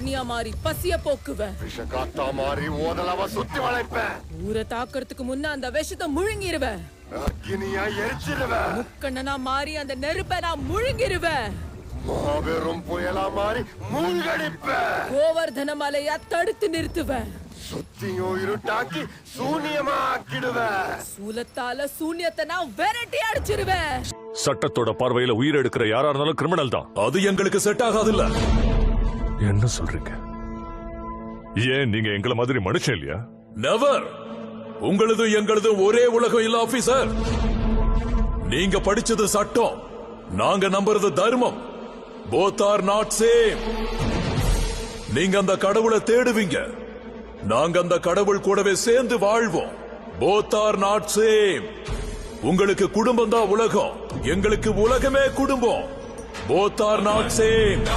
அக்னியா மாறி பசிய போக்குவேன். விஷகாத்தா மாறி ஓதலவ சுத்தி வளைப்பேன். ஊரை தாக்குறதுக்கு முன்ன அந்த விஷத்தை முழுங்கிருவேன். அக்னியா எரிச்சிருவேன். முக்கண்ணனா மாறி அந்த நெருப்பை நான் முழுங்கிருவேன். மாபெரும் புயலா மாறி மூழ்கடிப்பேன். கோவர்தன மலையா தடுத்து நிறுத்துவேன். சுத்தியும் இருட்டாக்கி சூனியமா ஆக்கிடுவேன். சூலத்தால சூன்யத்தை நான் விரட்டி அடிச்சிருவேன். சட்டத்தோட பார்வையில உயிர் எடுக்கிற யாரா இருந்தாலும் கிரிமினல் தான். அது எங்களுக்கு செட் ஆகாது இல்ல. என்ன சொல்றீங்க? ஏன் நீங்க எங்கள மாதிரி மனுஷன் இல்லையா? நெவர். உங்களது எங்களது ஒரே உலகம் இல்ல ஆபீசர். நீங்க படிச்சது சட்டம், நாங்க நம்புறது தர்மம். both are not same. நீங்க அந்த கடவுளை தேடுவீங்க, நாங்க அந்த கடவுள் கூடவே சேர்ந்து வாழ்வோம். both are not same. உங்களுக்கு குடும்பம் தான் உலகம், எங்களுக்கு உலகமே குடும்பம். both are not same.